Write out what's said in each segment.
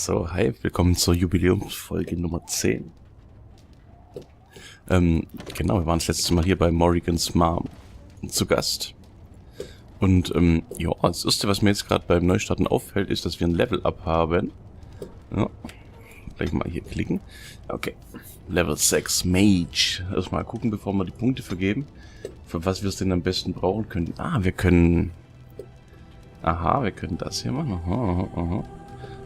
So, hi, willkommen zur Jubiläumsfolge Nummer 10. Genau, wir waren das letzte Mal hier bei Morrigans Mom zu Gast. Und, ja, das Erste, was mir jetzt gerade beim Neustarten auffällt, ist, dass wir ein Level-Up haben. Ja, gleich mal hier klicken. Okay, Level 6 Mage. Erstmal gucken, bevor wir die Punkte vergeben, für was wir es denn am besten brauchen können. Ah, wir können... Aha, wir können das hier machen. Aha.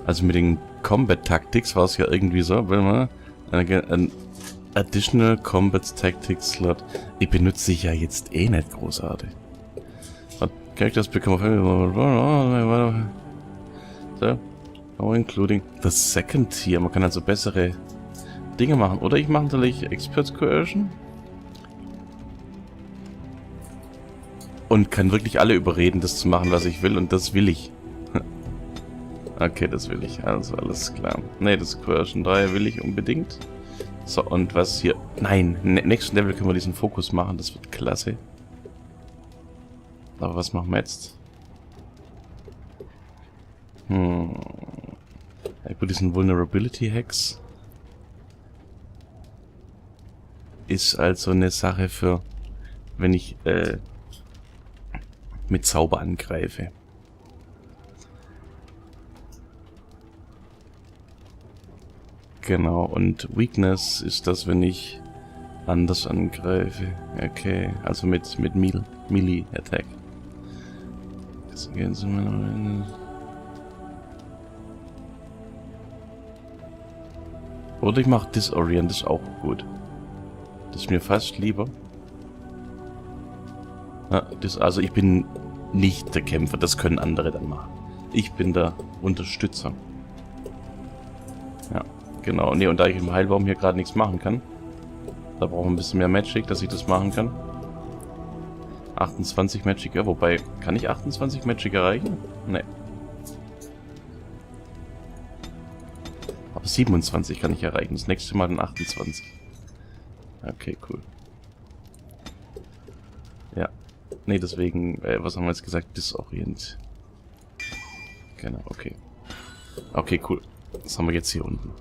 Also mit den Combat Tactics war es ja irgendwie so, wenn man ein Additional Combat Tactics Slot. Die benutze ich ja jetzt eh nicht großartig. Characters become so, including the second tier. Man kann also bessere Dinge machen. Oder ich mache natürlich Experts Coercion. Und kann wirklich alle überreden, das zu machen, was ich will. Und das will ich. Okay, das will ich. Also alles klar. Ne, das Coercion 3 will ich unbedingt. So, und was hier... Nein, nächsten Level können wir diesen Fokus machen. Das wird klasse. Aber was machen wir jetzt? Ja, gut, diesen Vulnerability Hacks ist also eine Sache für, wenn ich mit Zauber angreife. Genau, und Weakness ist das, wenn ich anders angreife. Okay, also mit Melee Attack. Jetzt gehen Sie mal rein. Oder ich mache Disorient, das ist auch gut. Das ist mir fast lieber. Ja, also ich bin nicht der Kämpfer, das können andere dann machen. Ich bin der Unterstützer. Ja, genau. Ne, und da ich im Heilbaum hier gerade nichts machen kann, da brauchen wir ein bisschen mehr Magic, dass ich das machen kann. 28 Magic, ja, wobei, kann ich 28 Magic erreichen? Ne. Aber 27 kann ich erreichen, das nächste Mal dann 28. Okay, cool. Ja. Ne, deswegen, was haben wir jetzt gesagt? Disorient. Genau, okay. Okay, cool. Was haben wir jetzt hier unten?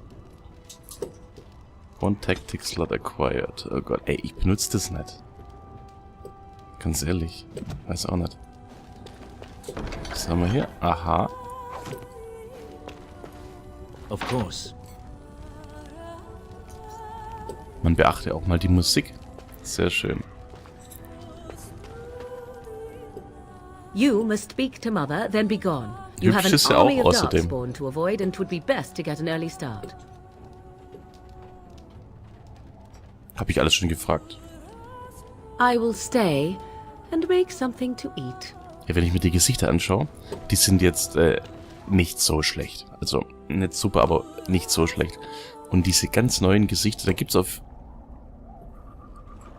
One Tactic Slot acquired. Oh Gott, ey, ich benutze das nicht. Ganz ehrlich. Weiß auch nicht. Was haben wir hier? Aha. Of course. Man beachte auch mal die Musik. Sehr schön. You must speak to Mother, then be gone. You have Hübsch an ist ja army auch of außerdem. darkspawn to avoid, and 'twould be best to get an early start. Hab ich alles schon gefragt. I will stay and make something to eat. Ja, wenn ich mir die Gesichter anschaue, die sind jetzt nicht so schlecht. Also nicht super, aber nicht so schlecht. Und diese ganz neuen Gesichter, da gibt's auf...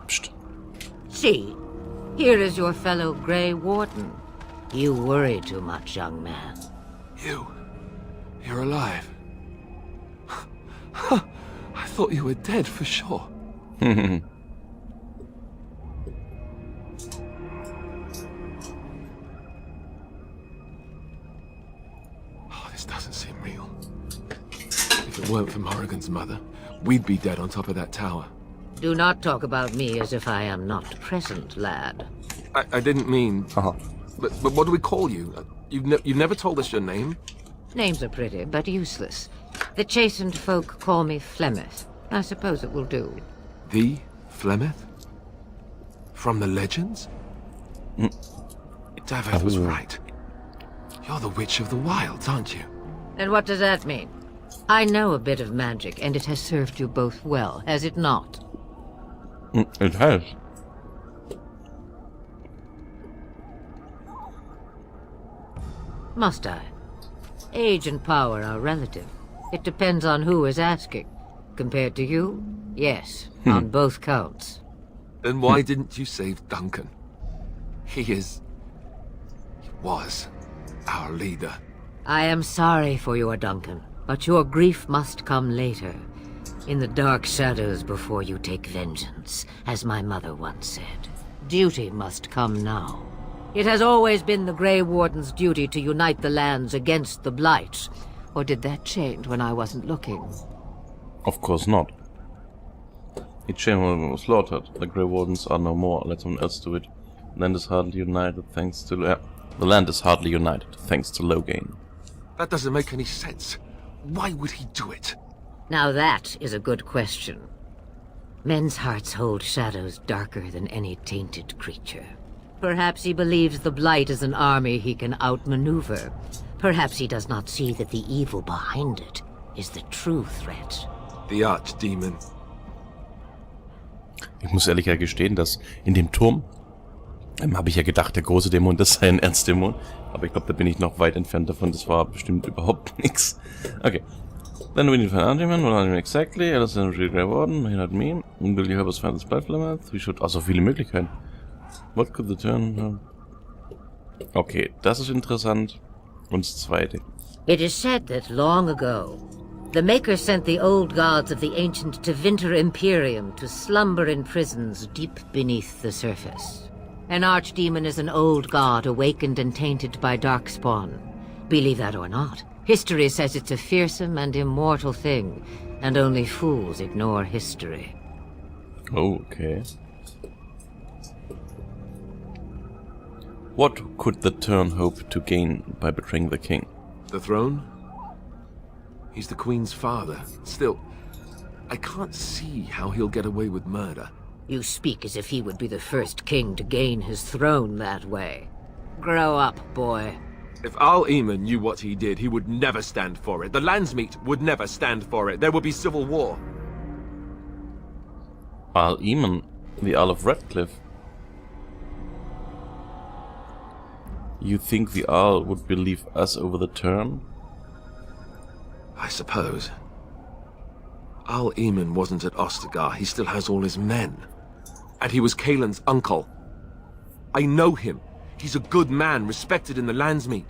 Psst. See, here is your fellow Grey Warden. You worry too much, young man. You're alive. I thought you were dead for sure. Oh, this doesn't seem real. If it weren't for Morrigan's mother, we'd be dead on top of that tower. Do not talk about me as if I am not present, lad. I didn't mean... Aha. But what do we call you? You've never told us your name? Names are pretty, but useless. The chastened folk call me Flemeth. I suppose it will do. The Flemeth? From the legends? Daveth was right. You're the Witch of the Wilds, aren't you? And what does that mean? I know a bit of magic, and it has served you both well, has it not? It has. Must I? Age and power are relative. It depends on who is asking. Compared to you, yes, on both counts. Then why didn't you save Duncan? He was our leader. I am sorry for your Duncan, but your grief must come later. In the dark shadows before you take vengeance, as my mother once said. Duty must come now. It has always been the Grey Warden's duty to unite the lands against the Blight. Or did that change when I wasn't looking? Of course not. It changed when we were slaughtered. The Grey Wardens are no more. Let someone else do it. The land is hardly united thanks to... the land is hardly united thanks to Logain. That doesn't make any sense. Why would he do it? Now that is a good question. Men's hearts hold shadows darker than any tainted creature. Perhaps he believes the Blight is an army he can outmaneuver. Perhaps he does not see that the evil behind it is the true threat. The Archdemon. Ich muss ehrlich gestehen, dass in dem Turm habe ich ja gedacht, der große Dämon, das sei ein Ernstdämon. Aber ich glaube, da bin ich noch weit entfernt davon. Das war bestimmt überhaupt nichts. Okay. Then we need to find Archdemon. What are exactly? Alice and the Grey Warden. He not me. Will you help us find the Spell Flamer? We should... Also viele Möglichkeiten. What could the turn... Okay, das ist interessant. Und das zweite. It is said that long ago, the Maker sent the old gods of the ancient Tevinter Imperium to slumber in prisons deep beneath the surface. An archdemon is an old god awakened and tainted by darkspawn. Believe that or not, history says it's a fearsome and immortal thing, and only fools ignore history. Oh, okay. What could the Turn hope to gain by betraying the king? The throne? He's the Queen's father. Still, I can't see how he'll get away with murder. You speak as if he would be the first king to gain his throne that way. Grow up, boy. If Al-Eamon knew what he did, he would never stand for it. The Landsmeet would never stand for it. There would be civil war. Al-Eamon, the Earl of Redcliffe. You think the Earl would believe us over the Turn? I suppose. Al-Eamon wasn't at Ostagar. He still has all his men. And he was Kaelin's uncle. I know him. He's a good man, respected in the Landsmeet.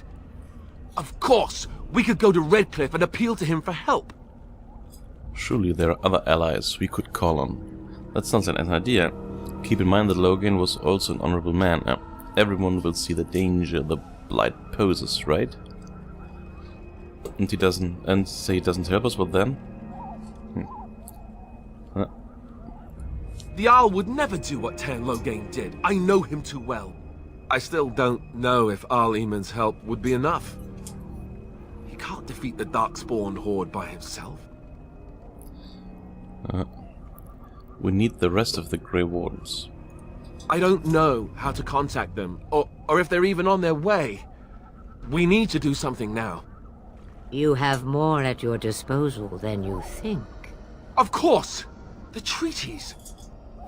Of course, we could go to Redcliffe and appeal to him for help. Surely there are other allies we could call on. That sounds like an idea. Keep in mind that Logan was also an honorable man. Everyone will see the danger the Blight poses, right? And he doesn't... And say he doesn't help us, what then? The Owl would never do what Tan Logain did. I know him too well. I still don't know if Al-Eamon's help would be enough. He can't defeat the Darkspawn horde by himself. We need the rest of the Grey Wardens. I don't know how to contact them, or if they're even on their way. We need to do something now. You have more at your disposal than you think. Of course! The treaties!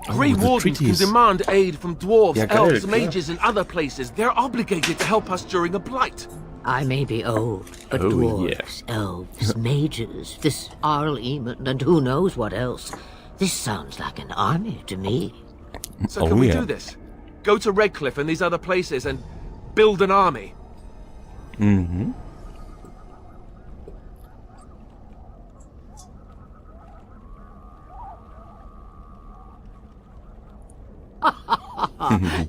Grey Wardens can demand aid from dwarves, elves, mages, and other places. They're obligated to help us during a blight. I may be old, but dwarves, elves, mages, this Al-Eamon, and who knows what else. This sounds like an army to me. So can we do this? Go to Redcliffe and these other places and build an army? Mm-hmm.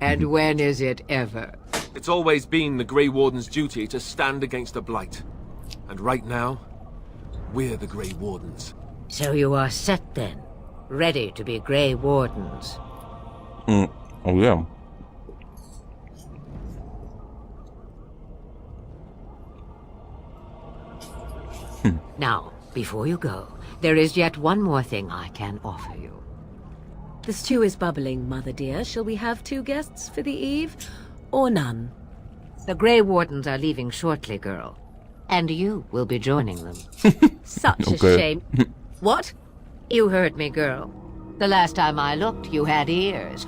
And when is it ever? It's always been the Grey Warden's duty to stand against the Blight. And right now, we're the Grey Wardens. So you are set then, ready to be Grey Wardens. Oh yeah. Now, before you go, there is yet one more thing I can offer you. The stew is bubbling, Mother dear. Shall we have 2 guests for the eve, or none? The Grey Wardens are leaving shortly, girl. And you will be joining them. Such a shame. What? You heard me, girl. The last time I looked, you had ears.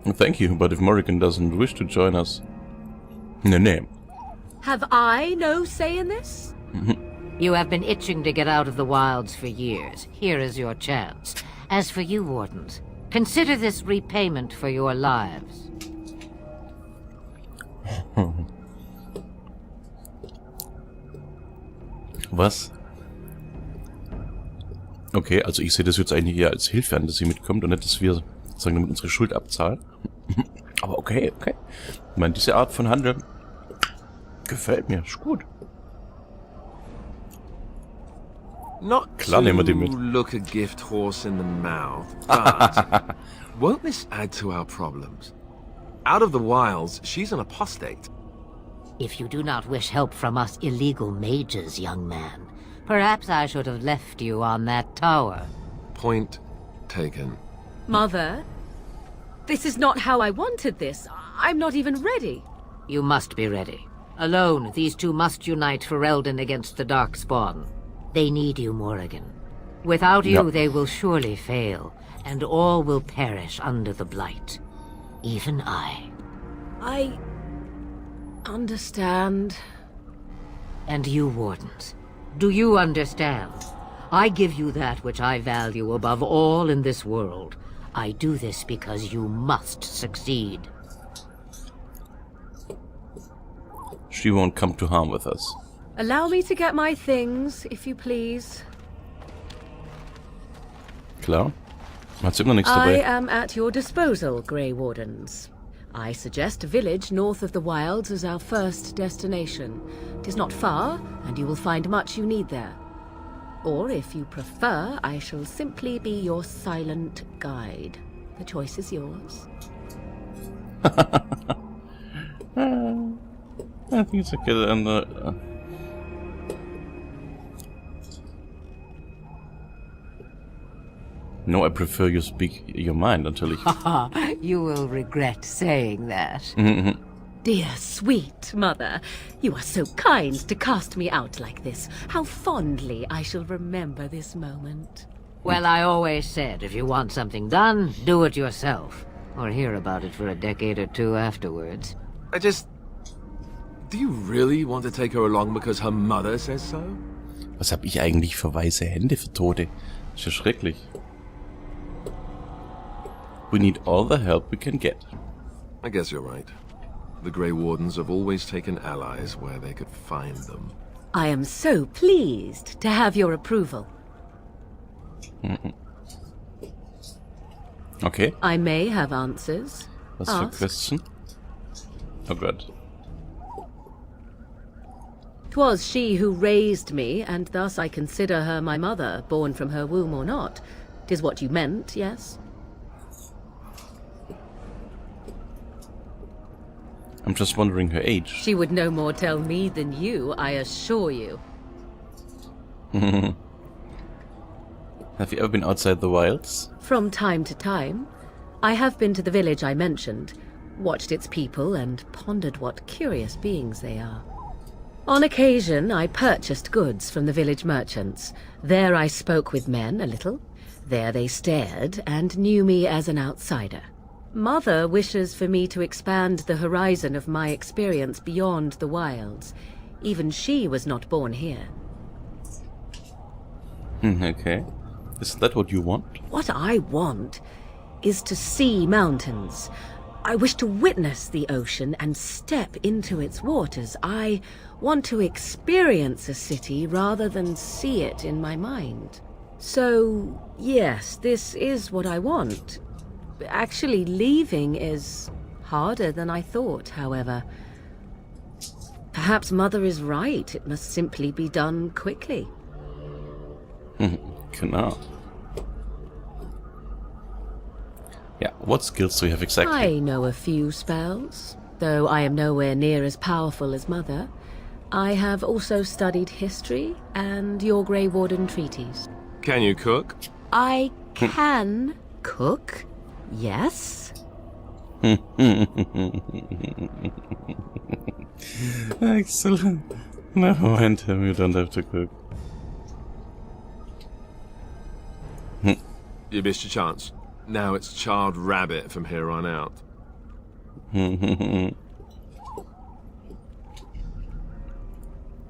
Thank you, but if Morrigan doesn't wish to join us... No. Have I no say in this? You have been itching to get out of the wilds for years. Here is your chance. As for you, Wardens, consider this repayment for your lives. Was? Okay, also ich sehe das jetzt eigentlich eher als Hilfe an, dass sie mitkommt und nicht, dass wir sozusagen damit unsere Schuld abzahlen. Aber okay. Ich meine, diese Art von Handel gefällt mir. Ist gut. Not Klar nehmen wir die mit. to look a gift horse in the mouth, but won't this add to our problems? Out of the wilds, she's an apostate. If you do not wish help from us illegal mages, young man, perhaps I should have left you on that tower. Point taken. Mother, this is not how I wanted this. I'm not even ready. You must be ready. Alone, these two must unite for Eldon against the Darkspawn. They need you, Morrigan. Without you, they will surely fail, and all will perish under the Blight. Even I. I understand. And you, Wardens, do you understand? I give you that which I value above all in this world. I do this because you must succeed. She won't come to harm with us. Allow me to get my things, if you please. Klar. Hat sie immer nichts I dabei. am at your disposal, Grey Wardens. I suggest a village north of the wilds as our first destination. It is not far, and you will find much you need there. Or, if you prefer, I shall simply be your silent guide. The choice is yours. I think it's okay. And, no, I prefer you speak your mind, natürlich. You will regret saying that. Dear sweet mother, you are so kind to cast me out like this. How fondly I shall remember this moment. Well, I always said, if you want something done, do it yourself. Or hear about it for a decade or two afterwards. Do you really want to take her along because her mother says so? Was hab ich eigentlich für weiße Hände für Tote? Ist ja schrecklich. We need all the help we can get. I guess you're right. The Grey Wardens have always taken allies where they could find them. I am so pleased to have your approval. Okay. I may have answers. Was für Ask. Question? Oh Gott. 'Twas she who raised me, and thus I consider her my mother, born from her womb or not. 'Tis what you meant, yes? I'm just wondering her age. She would no more tell me than you, I assure you. Have you ever been outside the wilds? From time to time, I have been to the village I mentioned, watched its people, and pondered what curious beings they are. On occasion, I purchased goods from the village merchants. There I spoke with men a little. There they stared and knew me as an outsider. Mother wishes for me to expand the horizon of my experience beyond the wilds. Even she was not born here. Okay. Is that what you want? What I want is to see mountains. I wish to witness the ocean and step into its waters. I want to experience a city rather than see it in my mind. So, yes, this is what I want. Actually, leaving is harder than I thought, however. Perhaps Mother is right. It must simply be done quickly. Genau. Yeah, what skills do you have exactly? I know a few spells, though I am nowhere near as powerful as Mother. I have also studied history and your Grey Warden treaties. Can you cook? I can cook, yes. Excellent. Never mind him, you don't have to cook. You missed your chance. Now it's charred rabbit from here on out.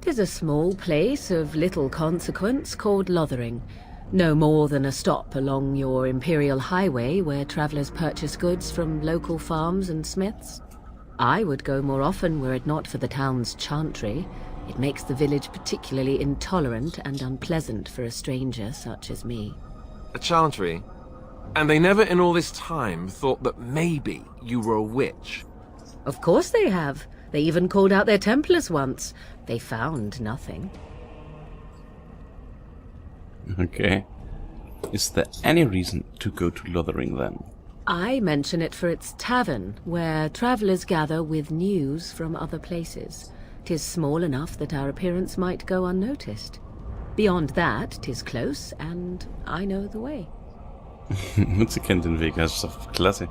'Tis a small place of little consequence called Lothering. No more than a stop along your Imperial Highway where travellers purchase goods from local farms and smiths. I would go more often were it not for the town's chantry. It makes the village particularly intolerant and unpleasant for a stranger such as me. A chantry? And they never in all this time thought that maybe you were a witch. Of course they have. They even called out their Templars once. They found nothing. Okay. Is there any reason to go to Lothering then? I mention it for its tavern, where travellers gather with news from other places. 'Tis small enough that our appearance might go unnoticed. Beyond that, 'tis close, and I know the way. Sie kennt den Weg, das ist doch klasse.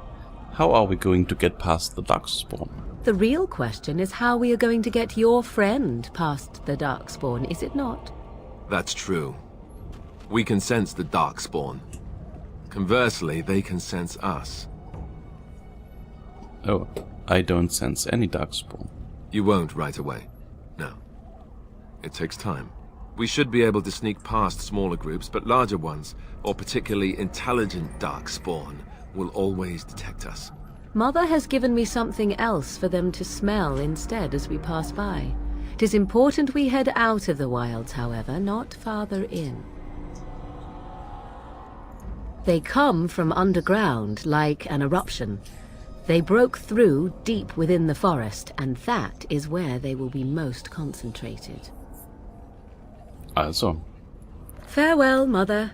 How are we going to get past the Darkspawn? The real question is how we are going to get your friend past the Darkspawn, is it not? That's true. We can sense the Darkspawn. Conversely, they can sense us. Oh, I don't sense any Darkspawn. You won't right away. No. It takes time. We should be able to sneak past smaller groups, but larger ones, or particularly intelligent Darkspawn, will always detect us. Mother has given me something else for them to smell instead as we pass by. 'Tis important we head out of the wilds, however, not farther in. They come from underground, like an eruption. They broke through deep within the forest, and that is where they will be most concentrated. Also. Farewell, Mother.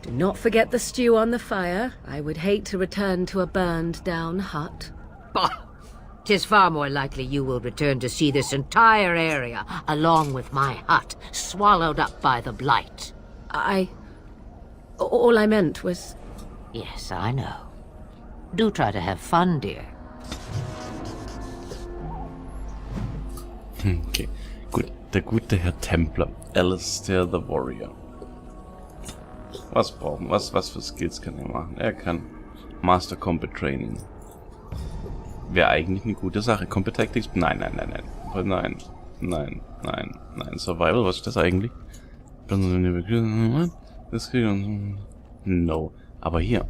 Do not forget the stew on the fire. I would hate to return to a burned-down hut. Bah! 'Tis far more likely you will return to see this entire area, along with my hut, swallowed up by the blight. All I meant was... Yes, I know. Do try to have fun, dear. Okay, gut. Der gute Herr Templer, Alistair the Warrior. Was brauchen wir? Was für Skills kann er machen? Er kann Master Combat Training. Wäre eigentlich eine gute Sache. Combat Tactics? Nein. Survival, was ist das eigentlich? No. Aber hier.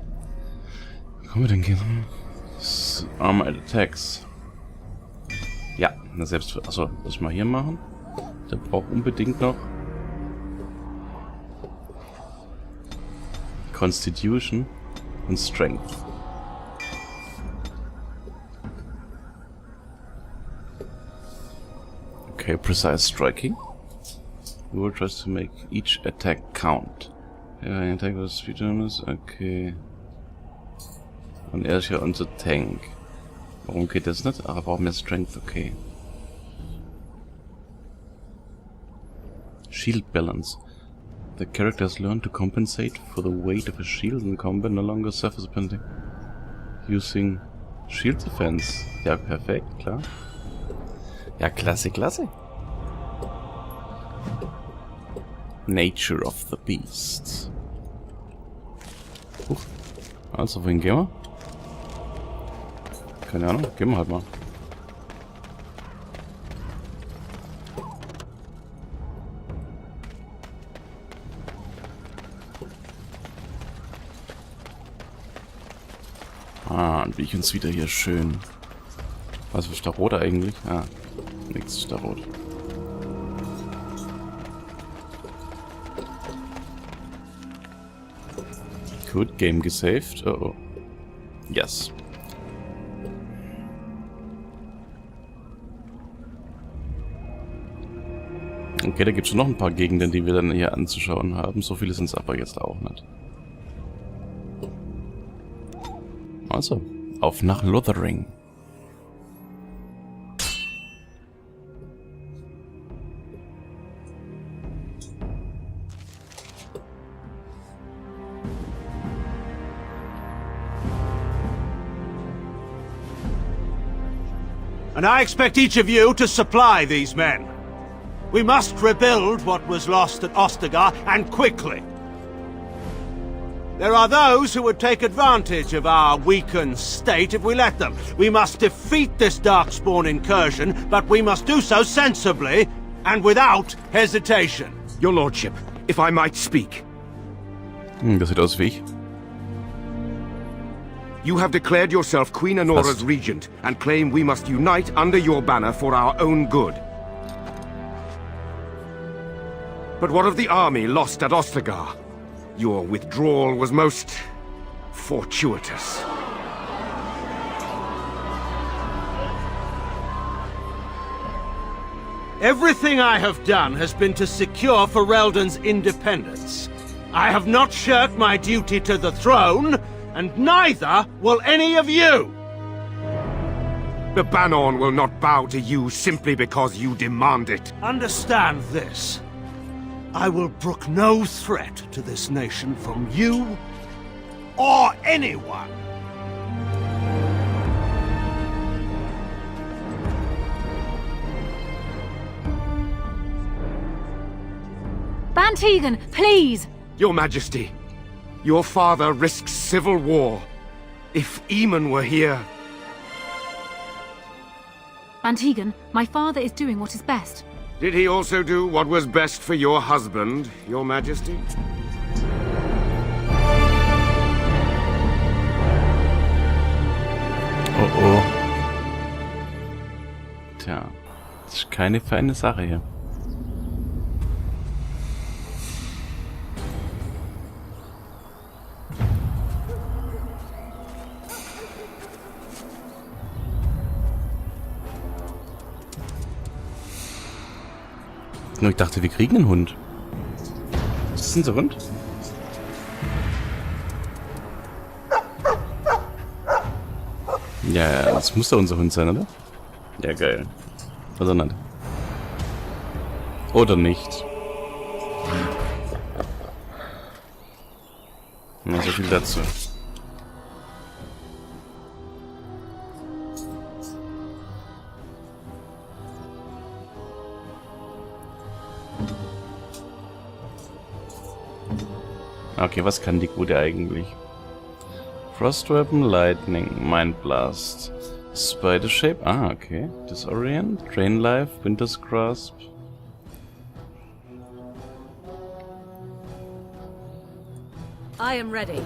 Kommen wir denn gehen? Armored Attacks. Ja, na selbst. Achso, muss ich mal hier machen. Der braucht unbedingt noch Constitution und Strength. Okay, precise striking. We will try to make each attack count. Ja, attack was speed bonus. Okay. Und er ist ja unser Tank. Warum geht das nicht? Ach, er braucht mehr Strength, okay. Shield balance. The character has learned to compensate for the weight of a shield in combat, no longer suffers a penalty. Using shield defense. Ja, perfekt, klar. Ja, klasse. Nature of the Beast. Also, wohin gehen wir? Keine Ahnung, gehen wir halt mal. Und wie ich uns wieder hier schön... Was ist da rot eigentlich? Ah, nichts ist da rot. Gut, Game gesaved. Oh. Yes. Okay, da gibt es noch ein paar Gegenden, die wir dann hier anzuschauen haben. So viele sind es aber jetzt auch nicht. Also, auf nach Lothering. And I expect each of you to supply these men. We must rebuild what was lost at Ostagar, and quickly. There are those who would take advantage of our weakened state if we let them. We must defeat this Darkspawn incursion, but we must do so sensibly and without hesitation. Your Lordship, if I might speak. Das sieht aus wie ich. You have declared yourself Queen Anora's regent, and claim we must unite under your banner for our own good. But what of the army lost at Ostagar? Your withdrawal was most fortuitous. Everything I have done has been to secure Ferelden's independence. I have not shirked my duty to the throne, and neither will any of you! The Banorn will not bow to you simply because you demand it. Understand this. I will brook no threat to this nation from you or anyone. Bantegan, please! Your Majesty, your father risks civil war. If Eamon were here... Bantegan, my father is doing what is best. Did he also do what was best for your husband, Your Majesty? Oh oh. Tja, das ist keine feine Sache hier. Nur ich dachte, wir kriegen einen Hund. Ist das unser Hund? Ja, das muss doch unser Hund sein, oder? Ja, geil. Oder nicht? Oder nicht? Na, so viel dazu. Okay, was kann die Gute eigentlich? Frost Weapon, Lightning, Mind Blast, Spider Shape, okay. Disorient, Drain Life, Winter's Grasp. I am ready.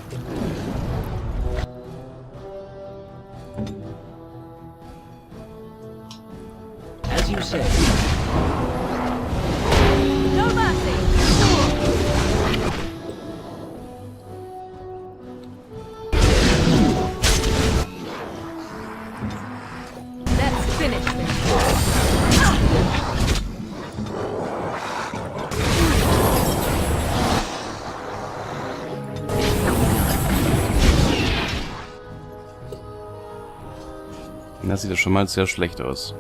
As you say. No mercy! Let's finish this. Das sieht ja schon mal sehr schlecht aus.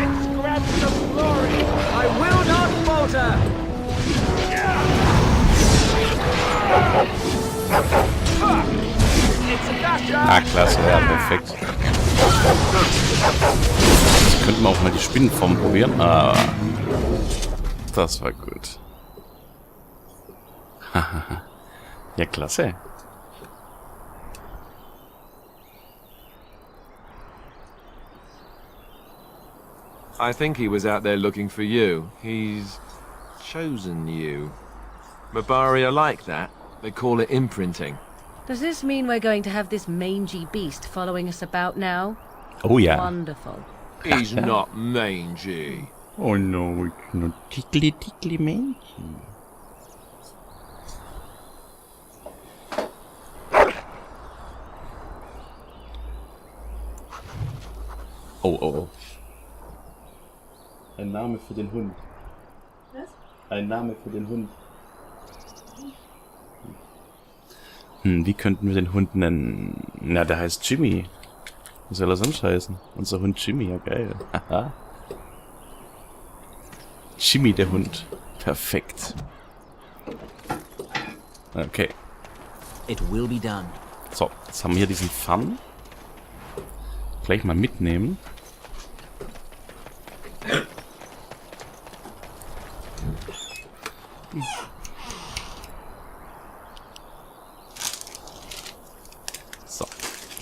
Let's grab some glory! I will not falter! Klasse, ja, perfekt. Jetzt könnten wir auch mal die Spinnenform probieren. Das war gut. Ja, klasse. I think he was out there looking for you. He's chosen you. Mabari are like that. They call it imprinting. Does this mean we're going to have this mangy beast following us about now? Oh yeah. Wonderful. He's not mangy. Oh no, it's not tickly mangy. Oh. Ein Name für den Hund. Was? Ein Name für den Hund. Wie könnten wir den Hund nennen? Na, der heißt Jimmy. Wie soll er sonst heißen? Unser Hund Jimmy, ja geil. Haha. Jimmy, der Hund. Perfekt. Okay. It will be done. So, jetzt haben wir hier diesen Fun. Gleich mal mitnehmen. So,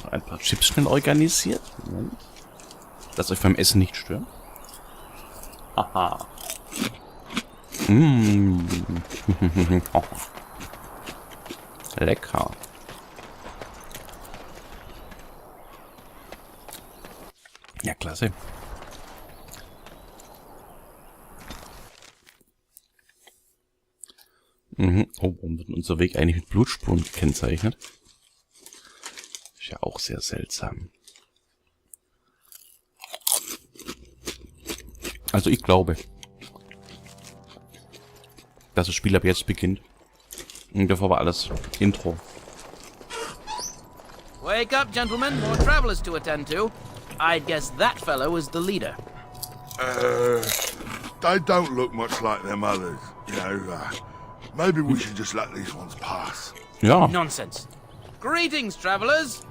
noch ein paar Chips schnell organisiert. Moment. Lasst euch beim Essen nicht stören. Haha. Lecker. Ja, klasse. Oh, warum wird unser Weg eigentlich mit Blutspuren gekennzeichnet? Ist ja auch sehr seltsam. Also ich glaube, dass das Spiel ab jetzt beginnt. Und davor war alles Intro. Wake up, gentlemen. More travelers to attend to. I'd guess that fellow is the leader. They don't look much like them others. You know, maybe we should just let these ones pass. Ja. Nonsense. Greetings, travelers.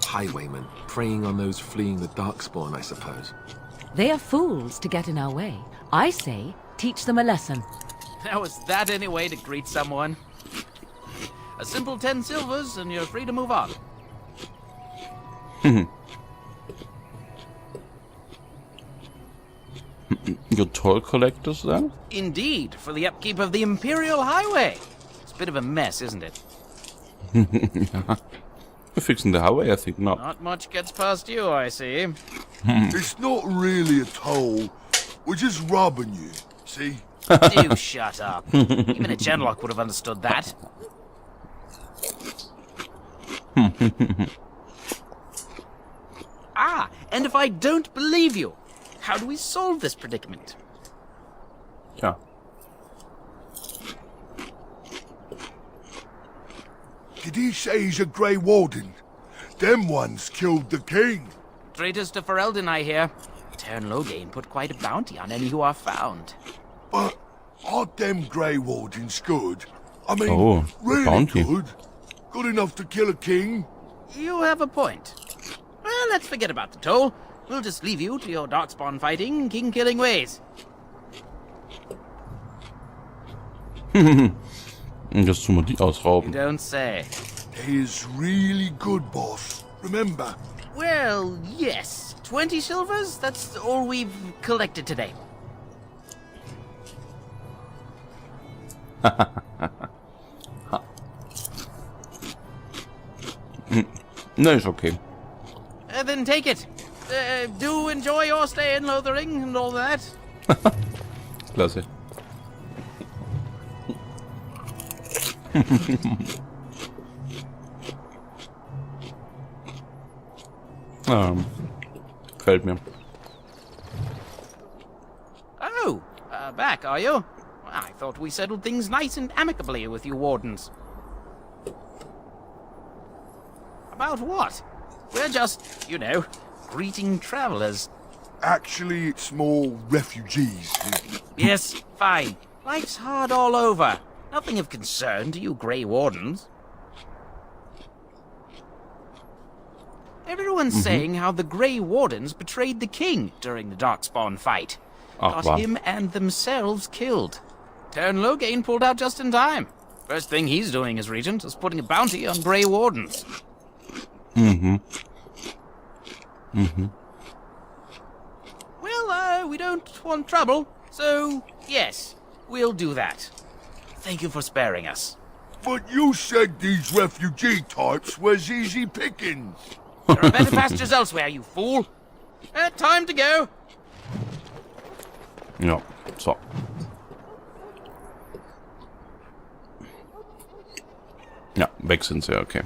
Highwaymen, preying on those fleeing the Darkspawn, I suppose. They are fools to get in our way. I say, teach them a lesson. Now, is that any way to greet someone? A simple 10 silvers and you're free to move on. Your toll collectors then? Indeed, for the upkeep of the Imperial Highway. It's a bit of a mess, isn't it? We're fixing the highway, I think not. Not much gets past you, I see. It's not really a toll. We're just robbing you, see? Do shut up. Even a genlock would have understood that. Ah, and if I don't believe you, how do we solve this predicament? Ja. Did he say he's a Grey Warden? Them ones killed the king. Traitors to Ferelden, I hear. Tern Loghain put quite a bounty on any who are found. But aren't them Grey Wardens good? I mean, really bounty. good? Good enough to kill a king? You have a point. Well, let's forget about the toll. We'll just leave you to your darkspawn fighting, king-killing ways. Das tun wir die You ausrauben. don't say. He is really good, boss. Remember? Well, yes. 20 silvers? That's all we've collected today. No, ist okay. Then take it. Do enjoy your stay in Lothering and all that. Klasse. Gefällt mir. Oh, back, are you? I thought we settled things nice and amicably with you wardens. About what? We're just, you know, greeting travelers. Actually, it's more refugees. Yes, fine. Life's hard all over. Nothing of concern to you Grey Wardens. Everyone's saying how the Grey Wardens betrayed the king during the Darkspawn fight. Ach, Got him and themselves killed. Tern Loghain pulled out just in time. First thing he's doing as regent is putting a bounty on Grey Wardens. Well, we don't want trouble, so yes, we'll do that. Thank you for sparing us. But you said these refugee types was easy pickings. There are better pastures elsewhere, you fool. Time to go. Ja, so. Ja, weg sind sie, okay.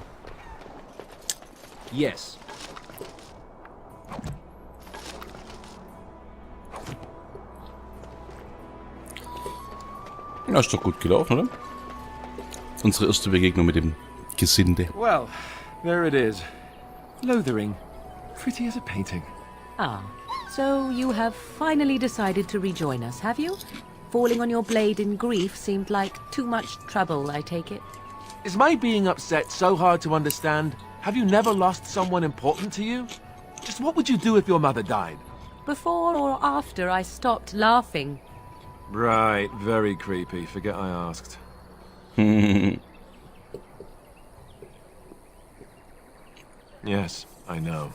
Yes. Ja, ist doch gut gelaufen, oder? Unsere erste Begegnung mit dem Gesinde. Well, there it is. Lothering. Pretty as a painting. Ah, so you have finally decided to rejoin us, have you? Falling on your blade in grief seemed like too much trouble, I take it. Is my being upset so hard to understand? Have you never lost someone important to you? Just what would you do if your mother died? Before or after I stopped laughing. Right, very creepy. Forget I asked. Yes, I know.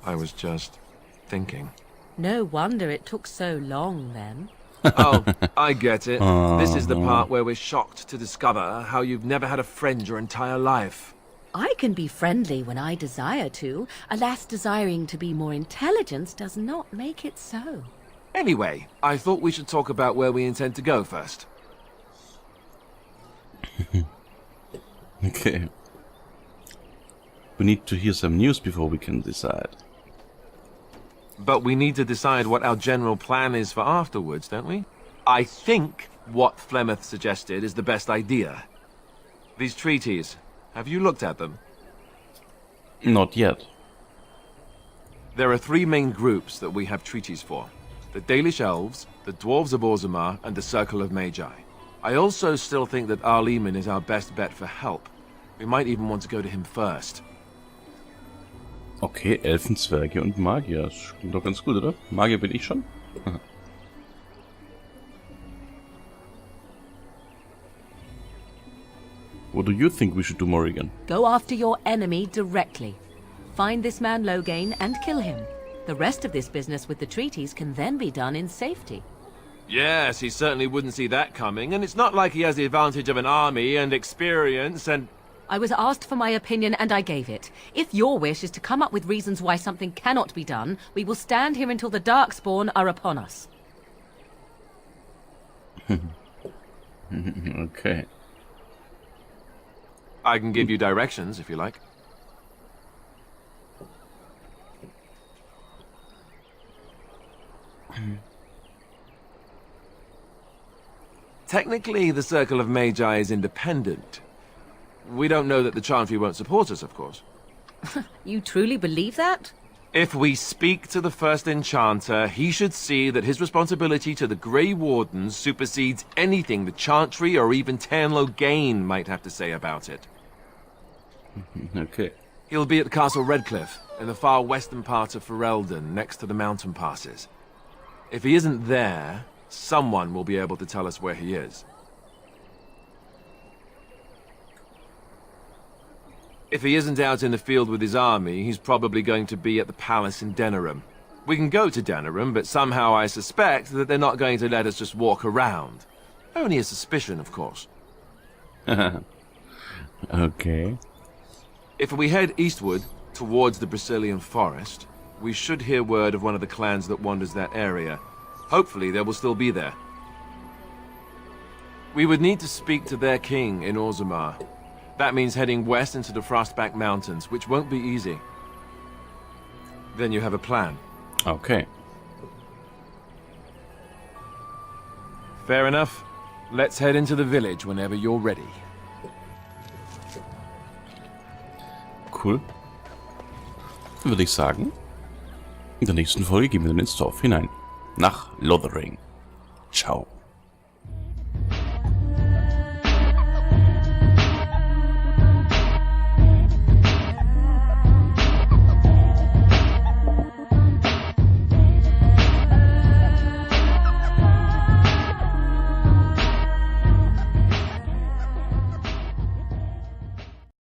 I was just thinking. No wonder it took so long then. Oh, I get it. This is the part where we're shocked to discover how you've never had a friend your entire life. I can be friendly when I desire to. Alas, desiring to be more intelligent does not make it so. Anyway, I thought we should talk about where we intend to go first. Okay. We need to hear some news before we can decide. But we need to decide what our general plan is for afterwards, don't we? I think what Flemeth suggested is the best idea. These treaties, have you looked at them? Not yet. There are 3 main groups that we have treaties for. The Dalish Elves, the Dwarves of Orzammar, and the Circle of Magi. I also still think that Arleman is our best bet for help. We might even want to go to him first. Okay, Elfen, Zwerge und Magier. Das klingt doch ganz gut, oder? Magier bin ich schon. What do you think we should do, Morrigan? Go after your enemy directly. Find this man Loghain and kill him. The rest of this business with the treaties can then be done in safety. Yes, he certainly wouldn't see that coming, and it's not like he has the advantage of an army and experience and... I was asked for my opinion and I gave it. If your wish is to come up with reasons why something cannot be done, we will stand here until the Darkspawn are upon us. Okay. I can give you directions, if you like. Technically, the Circle of Magi is independent. We don't know that the Chantry won't support us, of course. You truly believe that? If we speak to the first Enchanter, he should see that his responsibility to the Grey Wardens supersedes anything the Chantry or even Loghain might have to say about it. Okay. He'll be at Castle Redcliffe, in the far western part of Ferelden, next to the mountain passes. If he isn't there, someone will be able to tell us where he is. If he isn't out in the field with his army, he's probably going to be at the palace in Denerim. We can go to Denerim, but somehow I suspect that they're not going to let us just walk around. Only a suspicion, of course. Okay. If we head eastward, towards the Brazilian forest, we should hear word of one of the clans that wanders that area. Hopefully they will still be there. We would need to speak to their king in Orzammar. That means heading west into the Frostback Mountains, which won't be easy. Then you have a plan. Okay. Fair enough. Let's head into the village whenever you're ready. Cool. Dann würde ich sagen, in der nächsten Folge gehen wir dann ins Dorf hinein. Nach Lothering. Ciao.